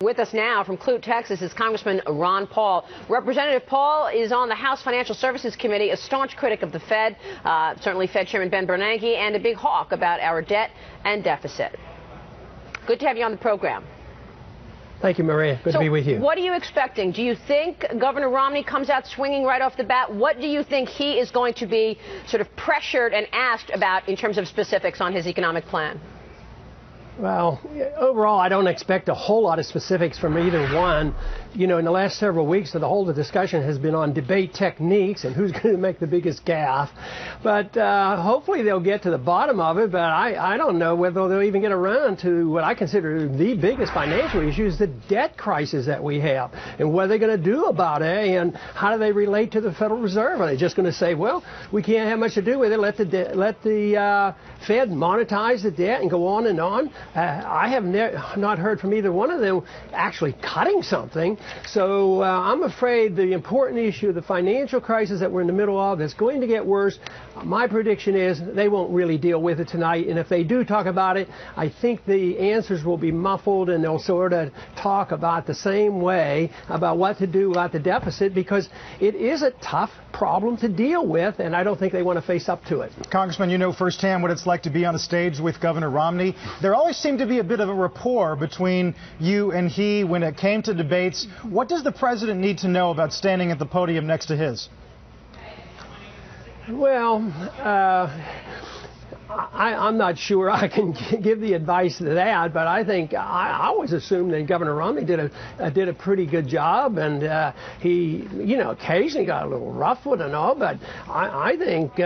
With us now from Clute, Texas, is Congressman Ron Paul. Representative Paul is on the House Financial Services Committee, a staunch critic of the Fed, certainly Fed Chairman Ben Bernanke, and a big hawk about our debt and deficit. Good to have you on the program. Thank you, Maria. Good to be with you. What are you expecting? Do you think Governor Romney comes out swinging right off the bat? What do you think he is going to be sort of pressured and asked about in terms of specifics on his economic plan? Well, overall, I don't expect a whole lot of specifics from either one. You know, in the last several weeks, the whole discussion has been on debate techniques and who's going to make the biggest gaffe. But hopefully they'll get to the bottom of it. But I don't know whether they'll even get around to what I consider the biggest financial issue is the debt crisis that we have. And what are they going to do about it? And how do they relate to the Federal Reserve? Are they just going to say, well, we can't have much to do with it. Let the Fed monetize the debt and go on and on. I have not heard from either one of them actually cutting something. So I'm afraid the important issue, the financial crisis that we're in the middle of, that's going to get worse. My prediction is they won't really deal with it tonight. And if they do talk about it, I think the answers will be muffled and they'll sort of talk about the same way about what to do about the deficit, because it is a tough problem to deal with, and I don't think they want to face up to it. Congressman, you know firsthand what it's like to be on a stage with Governor Romney. There always seemed to be a bit of a rapport between you and he when it came to debates. What does the president need to know about standing at the podium next to his? Well, I'm not sure I can give the advice to that, but I think I always assumed that Governor Romney did a pretty good job, and he, you know, occasionally got a little rough with it and all. But I think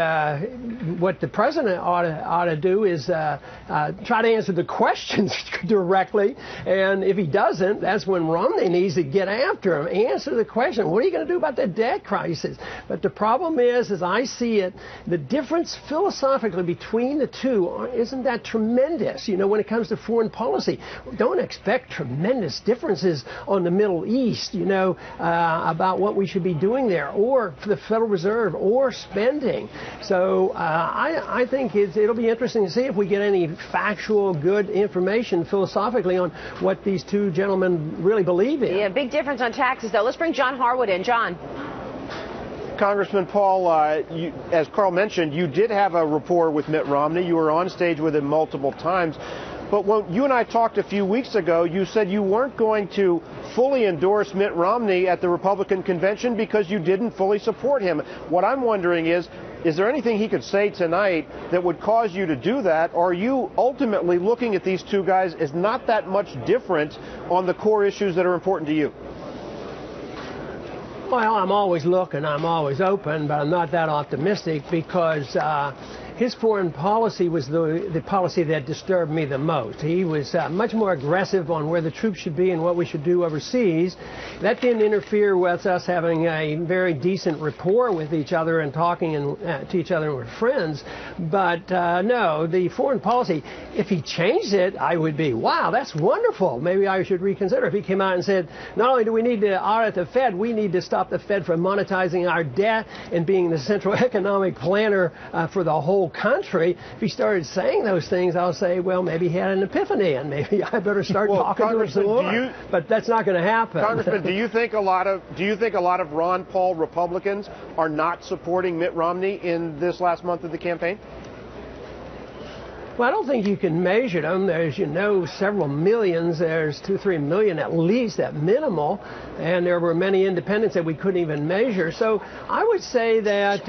what the president ought to do is try to answer the questions directly, and if he doesn't, that's when Romney needs to get after him. Answer the question: what are you going to do about the debt crisis? But the problem is, as I see it, the difference philosophically between the two isn't that tremendous. You know, when it comes to foreign policy, don't expect tremendous differences on the Middle East, you know, about what we should be doing there, or for the Federal Reserve, or spending. So I think it'll be interesting to see if we get any factual, good information philosophically on what these two gentlemen really believe in. Yeah, big difference on taxes, though. Let's bring John Harwood in. John. Congressman Paul, as Carl mentioned, you did have a rapport with Mitt Romney. You were on stage with him multiple times. But when you and I talked a few weeks ago, you said you weren't going to fully endorse Mitt Romney at the Republican convention because you didn't fully support him. What I'm wondering is there anything he could say tonight that would cause you to do that? Or are you ultimately looking at these two guys as not that much different on the core issues that are important to you? Well, I'm always looking, I'm always open, but I'm not that optimistic because his foreign policy was the policy that disturbed me the most. He was much more aggressive on where the troops should be and what we should do overseas. That didn't interfere with us having a very decent rapport with each other and talking to each other and we're friends. But no, the foreign policy, if he changed it, I would be, wow, that's wonderful. Maybe I should reconsider. If he came out and said, not only do we need to audit the Fed, we need to stop the Fed from monetizing our debt and being the central economic planner for the whole country. If he started saying those things, I'll say, well, maybe he had an epiphany and maybe I better start talking to him some more. But that's not going to happen. Congressman, do you think a lot of Ron Paul Republicans are not supporting Mitt Romney in this last month of the campaign? Well, I don't think you can measure them. There's, you know, several millions. There's 2-3 million at least at minimal. And there were many independents that we couldn't even measure. So I would say that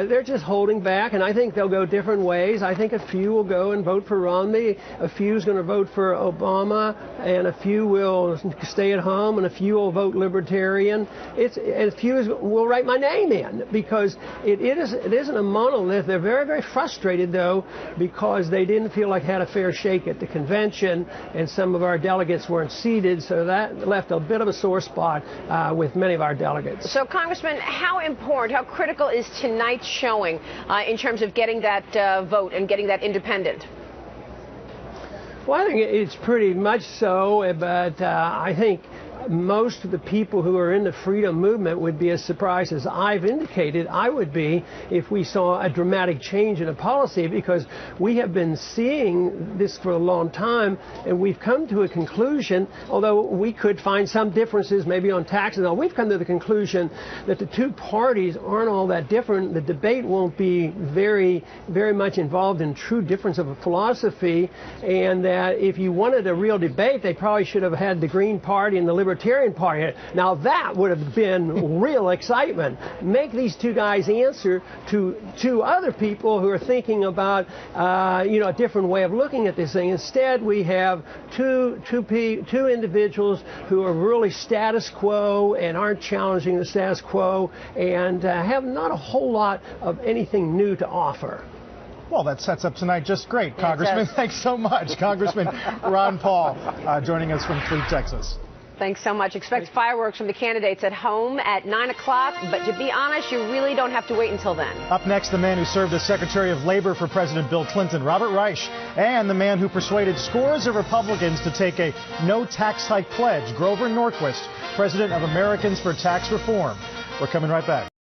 they're just holding back. And I think they'll go different ways. I think a few will go and vote for Romney. A few is going to vote for Obama. And a few will stay at home. And a few will vote Libertarian. And a few will write my name in. Because it isn't a monolith. They're very, very frustrated, though, because they didn't feel like had a fair shake at the convention, and some of our delegates weren't seated, so that left a bit of a sore spot with many of our delegates. So, Congressman, how important, how critical is tonight's showing in terms of getting that vote and getting that independent? Well, I think it's pretty much so, but I think most of the people who are in the freedom movement would be as surprised as I've indicated I would be if we saw a dramatic change in a policy, because we have been seeing this for a long time, and we've come to a conclusion, although we could find some differences maybe on taxes, we've come to the conclusion that the two parties aren't all that different. The debate won't be very much involved in true difference of a philosophy, and that if you wanted a real debate, they probably should have had the Green Party and the Libertarian Party. Now that would have been real excitement. Make these two guys answer to other people who are thinking about a different way of looking at this thing. Instead, we have two individuals who are really status quo and aren't challenging the status quo, and have not a whole lot of anything new to offer. Well, that sets up tonight just great, Congressman. Thanks so much. Congressman Ron Paul joining us from Fleet, Texas. Thanks so much. Expect fireworks from the candidates at home at 9 o'clock, but to be honest, you really don't have to wait until then. Up next, the man who served as Secretary of Labor for President Bill Clinton, Robert Reich, and the man who persuaded scores of Republicans to take a no tax hike pledge, Grover Norquist, President of Americans for Tax Reform. We're coming right back.